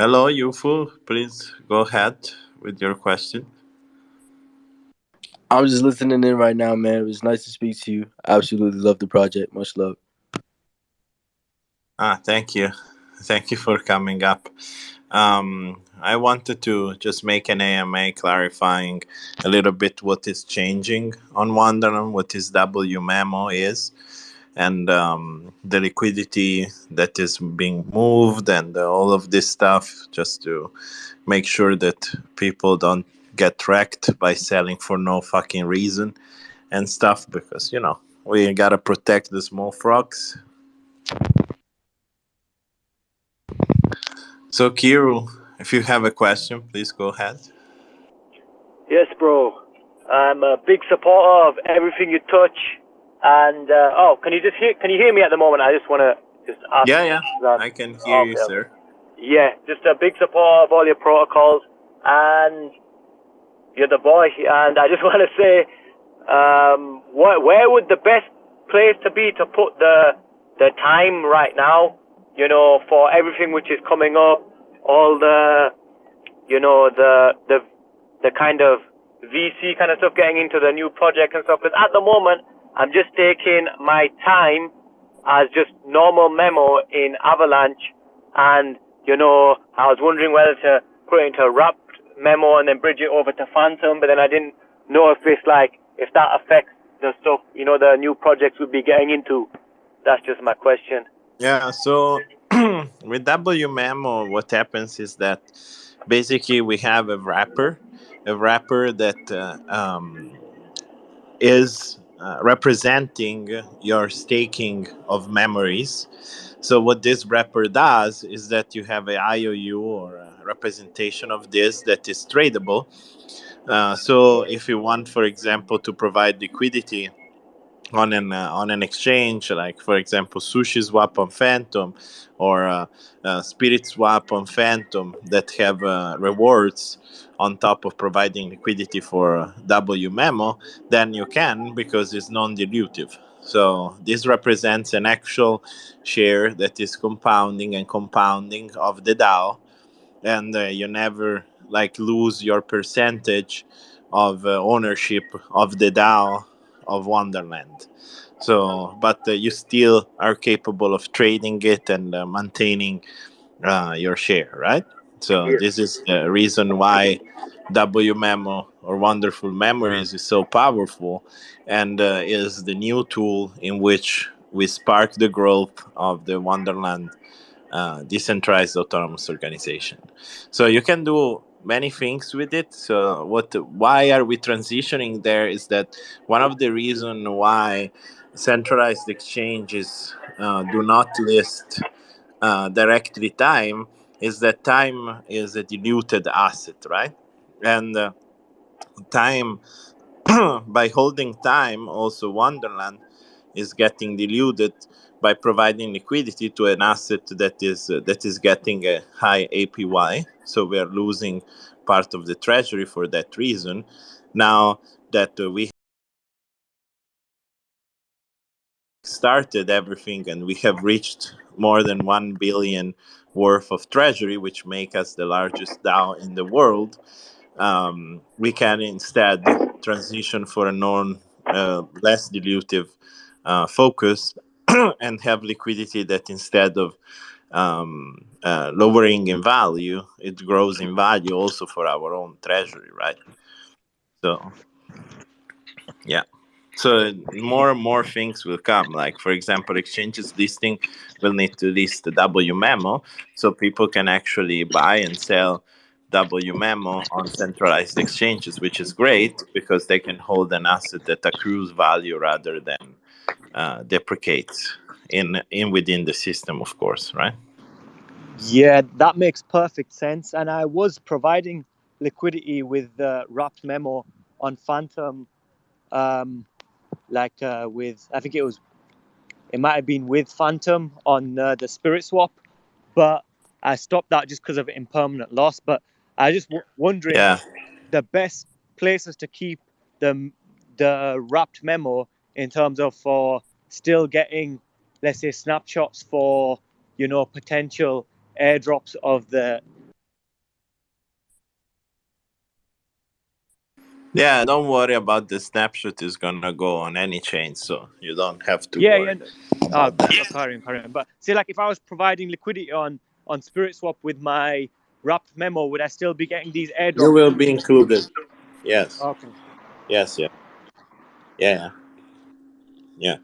Hello, Yufu. Please go ahead with your question. I'm just listening in right now, man. It was nice to speak to you. Absolutely love the project. Much love. Thank you. Thank you for coming up. I wanted to just make an AMA clarifying a little bit what is changing on Wonderland, what is wMemo is, and the liquidity that is being moved, and all of this stuff, just to make sure that people don't get wrecked by selling for no fucking reason and stuff, because we gotta protect the small frogs. So, Kiru, if you have a question, please go ahead. Yes, bro. I'm a big supporter of everything you touch. And can you hear me at the moment? I just want to just ask. Yeah, That. I can hear you, Okay. sir. Yeah, just a big supporter of all your protocols, and you're the boy. And I just want to say, where would the best place to be to put the time right now? For everything which is coming up, all the, the kind of VC kind of stuff, getting into the new project and stuff. Because at the moment, I'm just taking my time as just normal memo in Avalanche, and I was wondering whether to put it into a wrapped memo and then bridge it over to Phantom, but then I didn't know if that affects the stuff the new projects would be getting into. That's just my question. Yeah, so with wMemo, what happens is that basically we have a wrapper that is representing your staking of memories. So what this wrapper does is that you have a IOU or a representation of this that is tradable. So if you want, for example, to provide liquidity on an exchange, like for example Sushi Swap on Phantom, or Spirit Swap on Phantom, that have rewards on top of providing liquidity for wMemo, then you can, because it's non-dilutive. So this represents an actual share that is compounding and compounding of the DAO, and you never lose your percentage of ownership of the DAO of Wonderland. So, but you still are capable of trading it and maintaining your share, right? So this is the reason why wMemo, or Wonderful Memories, is so powerful, and is the new tool in which we spark the growth of the Wonderland decentralized autonomous organization. So you can do many things with it. So why are we transitioning there is that one of the reasons why centralized exchanges do not list directly time is that time is a diluted asset, right? And time by holding time, also Wonderland is getting diluted by providing liquidity to an asset that is getting a high APY. So we are losing part of the treasury for that reason. Now that we started everything and we have reached more than 1 billion worth of treasury, which make us the largest DAO in the world, we can instead transition for a less dilutive focus and have liquidity that, instead of lowering in value, it grows in value also for our own treasury, right? So yeah. So more and more things will come. Like, for example, exchanges listing will need to list the wMemo, so people can actually buy and sell wMemo on centralized exchanges, which is great because they can hold an asset that accrues value rather than deprecates in within the system, of course, right? Yeah, that makes perfect sense. And I was providing liquidity with the wrapped memo on Phantom, with, I think it might have been with Phantom on the Spirit Swap, but I stopped that just because of impermanent loss. But I just wondering the best places to keep the wrapped memo in terms of for still getting, let's say, snapshots for potential airdrops of the Yeah, don't worry about the snapshot is gonna go on any chain, so you don't have to Yeah, worry yeah. Oh, about that. carry on. But see, like if I was providing liquidity on Spirit Swap with my wrapped memo, would I still be getting these You airdrops? will be included. Yes. Okay. Yes. Yeah. Yeah. Yeah.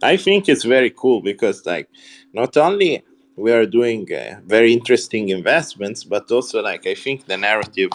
I think it's very cool because, like, not only we are doing very interesting investments, but also, like, I think the narrative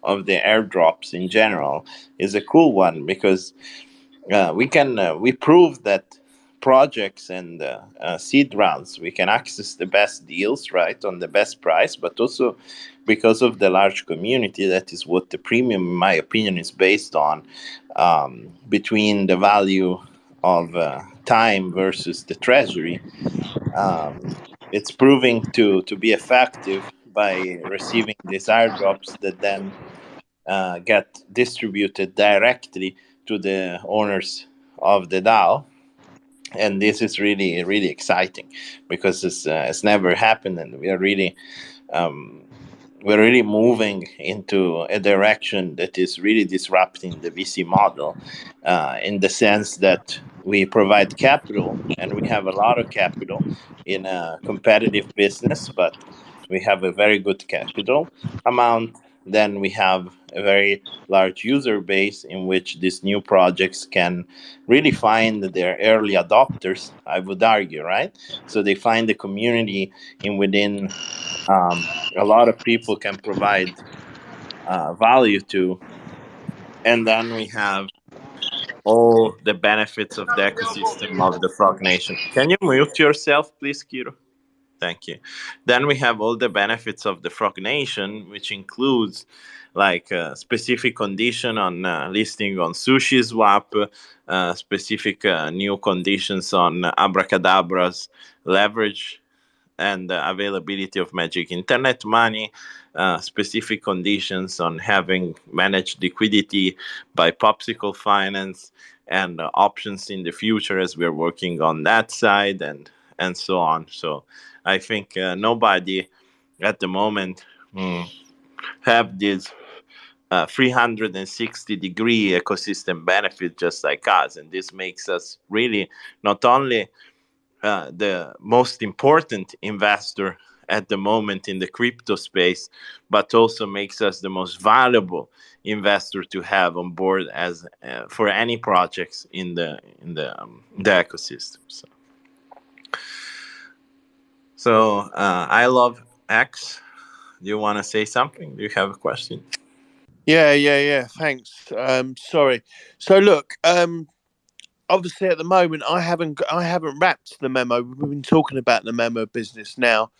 of the airdrops in general is a cool one because we prove that projects and seed rounds we can access the best deals right on the best price, but also because of the large community, that is what the premium in my opinion is based on, between the value of time versus the treasury. It's proving to be effective by receiving these airdrops that then get distributed directly to the owners of the DAO. And this is really, really exciting because it's never happened, and um, we're really moving into a direction that is really disrupting the VC model, in the sense that we provide capital and we have a lot of capital in a competitive business, but we have a very good capital amount. Then we have a very large user base in which these new projects can really find their early adopters, I would argue, right? So they find the community in within, a lot of people can provide value to, and then we have all the benefits of the ecosystem of the Frog Nation. Can you mute yourself, please, Kiro? Thank you. Then we have all the benefits of the Frog Nation, which includes like specific condition on listing on Sushi Swap, specific new conditions on Abracadabra's leverage and availability of Magic Internet Money, specific conditions on having managed liquidity by Popsicle Finance, and options in the future as we're working on that side, and so on. So I think nobody at the moment have this 360-degree ecosystem benefit just like us, and this makes us really not only the most important investor at the moment in the crypto space, but also makes us the most valuable investor to have on board as for any projects in the ecosystem. So I love X. Do you want to say something? Do you have a question? Yeah. Thanks. Sorry. So look, obviously at the moment I haven't wrapped the memo. We've been talking about the memo business now.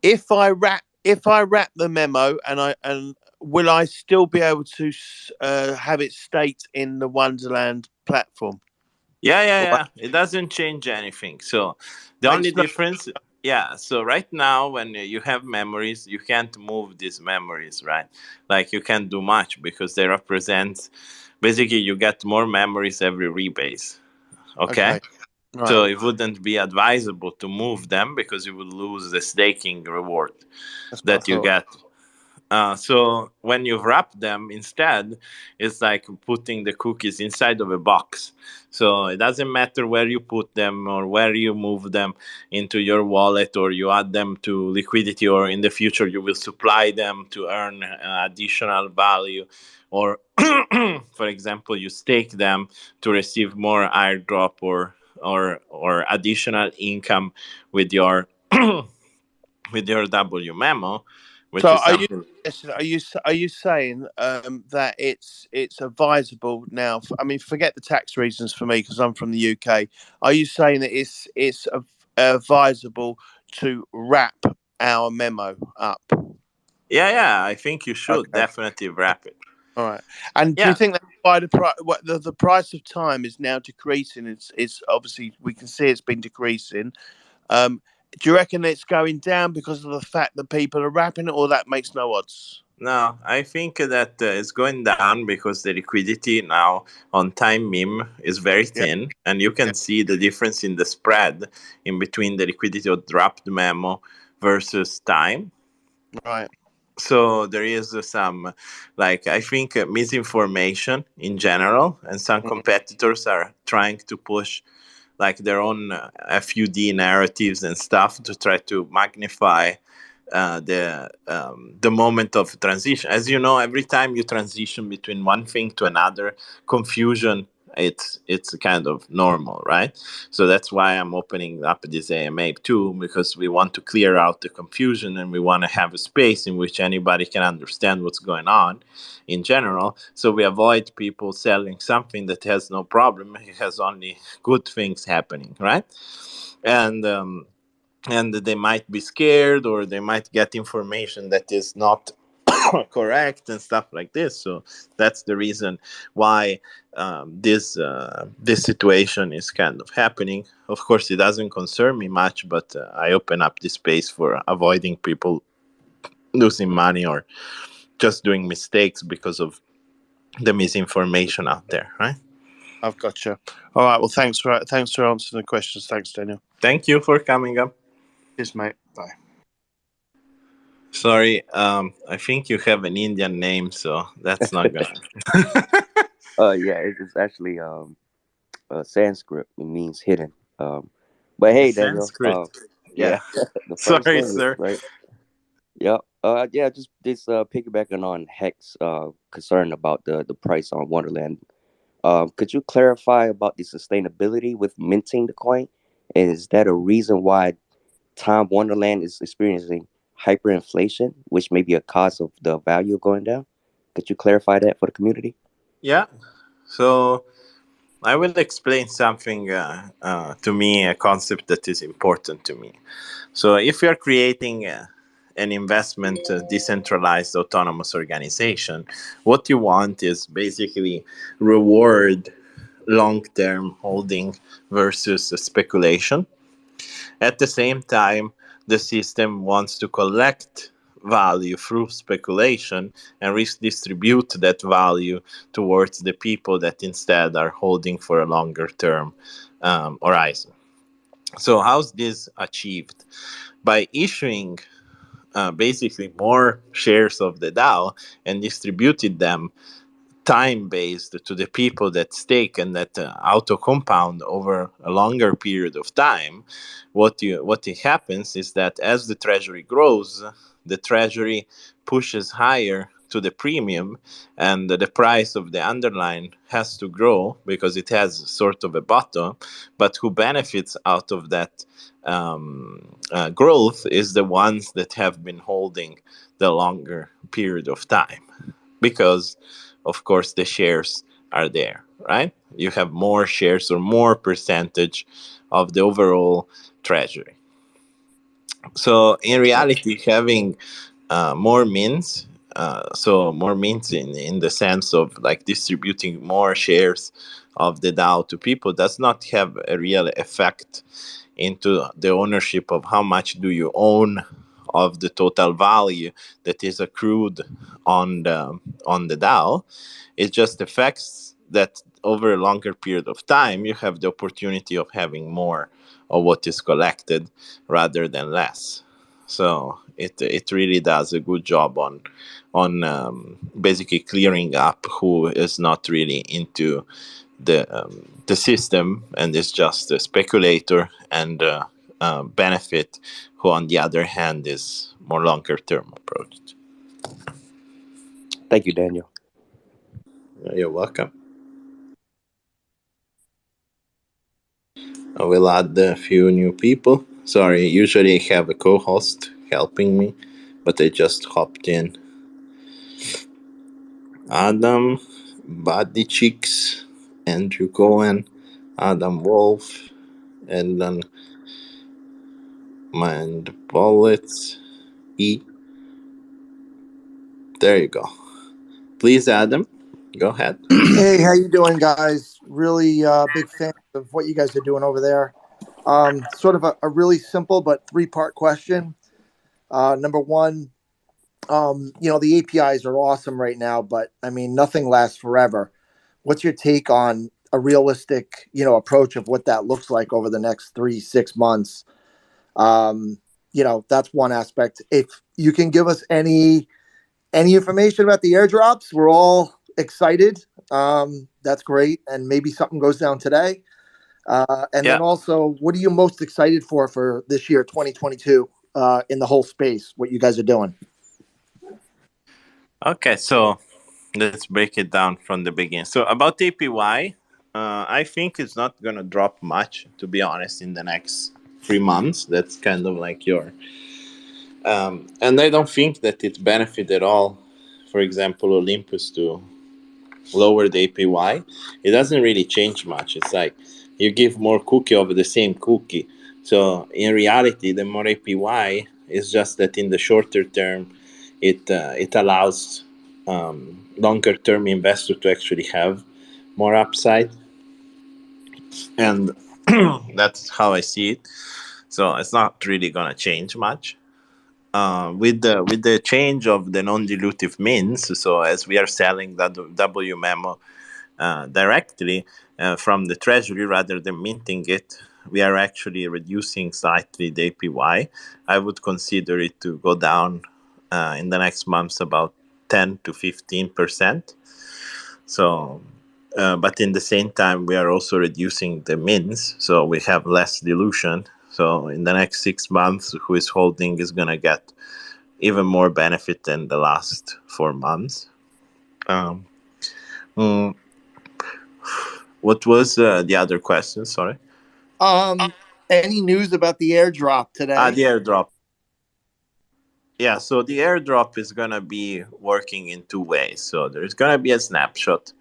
If I wrap the memo, and will I still be able to have it state in the Wonderland platform? Yeah. It doesn't change anything. So the only Makes no. difference, yeah. So right now, when you have memories, you can't move these memories, right? Like you can't do much because they represent basically you get more memories every rebase. Okay. Okay. Right. So it wouldn't be advisable to move them because you would lose the staking reward That's what I that you thought. get. So when you wrap them instead, it's like putting the cookies inside of a box. So it doesn't matter where you put them or where you move them into your wallet, or you add them to liquidity, or in the future you will supply them to earn additional value, or for example you stake them to receive more airdrop or additional income with your with your wMemo, which So is something. are you saying that it's advisable now? I mean, forget the tax reasons for me because I'm from the UK. Are you saying that it's advisable to wrap our memo up? Yeah, I think you should Okay. definitely wrap it. All right. And do you Yeah. think that's why the price of time is now decreasing? It's obviously we can see it's been decreasing. Do you reckon it's going down because of the fact that people are wrapping it, or that makes no odds? No, I think that it's going down because the liquidity now on time meme is very Yeah. thin, and you can see the difference in the spread in between the liquidity of dropped memo versus time. Right. So there is some, like, I think misinformation in general, and some competitors are trying to push like their own FUD narratives and stuff to try to magnify the moment of transition. As you know, every time you transition between one thing to another, confusion, it's kind of normal, right? So that's why I'm opening up this AMA too, because we want to clear out the confusion, and we want to have a space in which anybody can understand what's going on in general, so we avoid people selling something that has no problem, it has only good things happening, right? And they might be scared, or they might get information that is not correct and stuff like this. So that's the reason why this situation is kind of happening. Of course, it doesn't concern me much, but I open up this space for avoiding people losing money or just doing mistakes because of the misinformation out there, right? I've got you. All right. Well, thanks for answering the questions. Thanks, Daniel. Thank you for coming up. Cheers, mate. Bye. Sorry, I think you have an Indian name, so that's not gonna. Yeah, it's actually Sanskrit. It means hidden. But hey, Daniel. Sanskrit. Yeah, the first Sorry, language, sir. right? Yeah. Yeah. Just this piggybacking on Hex concern about the price on Wonderland. Could you clarify about the sustainability with minting the coin? And is that a reason why Time Wonderland is experiencing hyperinflation, which may be a cause of the value going down? Could you clarify that for the community? Yeah. So I will explain something to me, a concept that is important to me. So if you are creating an investment decentralized autonomous organization, what you want is basically reward long-term holding versus speculation. At the same time, the system wants to collect value through speculation and redistribute that value towards the people that instead are holding for a longer term horizon. So, how's this achieved? By issuing basically more shares of the DAO and distributed them time based to the people that stake and that auto compound over a longer period of time. What happens is that as the treasury grows, the treasury pushes higher to the premium, and the price of the underlying has to grow because it has sort of a bottom. But who benefits out of that growth is the ones that have been holding the longer period of time, because of course the shares are there, right? You have more shares or more percentage of the overall treasury. So in reality, having more mints, so more mints in the sense of like distributing more shares of the DAO to people, does not have a real effect into the ownership of how much do you own of the total value that is accrued on the DAO. It just affects that over a longer period of time, you have the opportunity of having more of what is collected rather than less. So it really does a good job on basically clearing up who is not really into the system and is just a speculator, and benefit who on the other hand is more longer term approach. Thank you, Daniel. You're welcome. I will add a few new people. Sorry, usually I have a co-host helping me, but I just hopped in. Adam, Buddy Chicks, Andrew Cohen, Adam Wolf, and then Mind Bullets, E. There you go. Please, Adam, go ahead. Hey, how you doing, guys? Really big fan of what you guys are doing over there. Sort of a really simple but three-part question. Number one, the APIs are awesome right now, but I mean, nothing lasts forever. What's your take on a realistic, approach of what that looks like over the next 3-6 months? That's one aspect. If you can give us any Any information about the airdrops? We're all excited. That's great. And maybe something goes down today. And then also, what are you most excited for this year, 2022, in the whole space, what you guys are doing? Okay, so let's break it down from the beginning. So about APY, I think it's not going to drop much, to be honest, in the next 3 months. That's kind of like your... and I don't think that it benefit at all, for example, Olympus to lower the APY. It doesn't really change much. It's like you give more cookie over the same cookie. So in reality, the more APY is just that in the shorter term, it allows longer term investor to actually have more upside, and that's how I see it. So it's not really gonna change much. With the change of the non-dilutive means, so as we are selling that wMemo directly from the Treasury rather than minting it, we are actually reducing slightly the APY. I would consider it to go down in the next months about 10 to 15%. So, but in the same time, we are also reducing the mins, so we have less dilution. So in the next 6 months, who is holding is going to get even more benefit than the last 4 months. What was the other question? Sorry. Any news about the airdrop today? The airdrop. Yeah, so the airdrop is going to be working in 2 ways. So there's going to be a snapshot.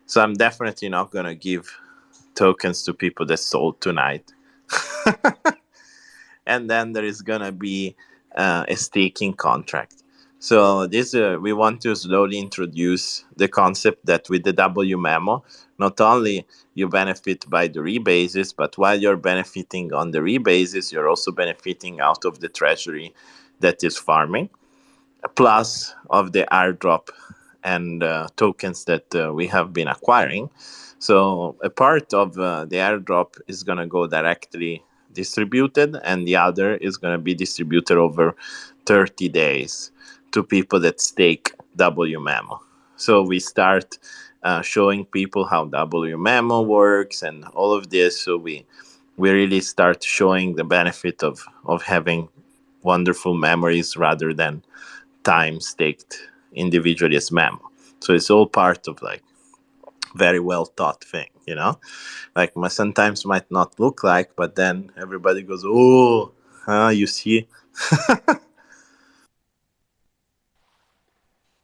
So I'm definitely not going to give tokens to people that sold tonight. And then there is going to be a staking contract. So this we want to slowly introduce the concept that with the wMemo, not only you benefit by the rebases, but while you're benefiting on the rebases, you're also benefiting out of the treasury that is farming, plus of the airdrop and tokens that we have been acquiring. So a part of the airdrop is going to go directly distributed, and the other is going to be distributed over 30 days to people that stake wMemo. So we start showing people how wMemo works and all of this. So we really start showing the benefit of having wonderful memories rather than time staked individually as memo. So it's all part of like very well thought thing, like sometimes might not look like, but then everybody goes, oh, you see.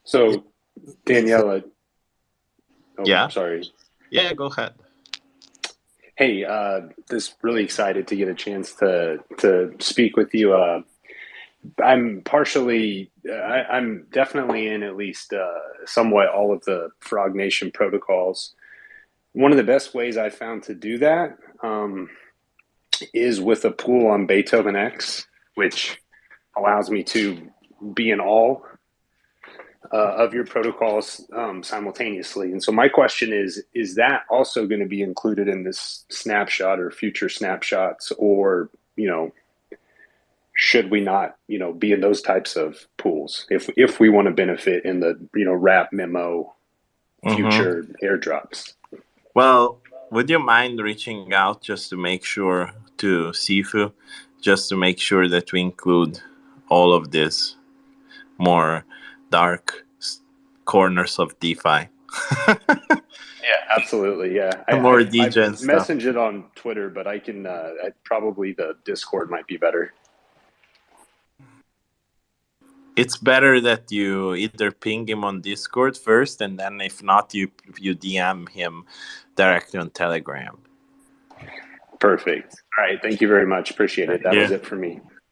So Daniele, Yeah, sorry. Yeah, go ahead. Hey, just really excited to get a chance to speak with you. I'm definitely in at least somewhat all of the Frog Nation protocols. One of the best ways I found to do that is with a pool on Beethoven X, which allows me to be in all of your protocols simultaneously. And so my question is that also going to be included in this snapshot or future snapshots, or, should we not, be in those types of pools if we want to benefit in the, wMemo future airdrops? Well, would you mind reaching out just to make sure to Sifu, just to make sure that we include all of this more dark corners of DeFi? Yeah, absolutely. Yeah, more I DGen stuff. Message it on Twitter, but I can probably the Discord might be better. It's better that you either ping him on Discord first, and then if not, you DM him directly on Telegram. Perfect. All right. Thank you very much. Appreciate it. That was it for me.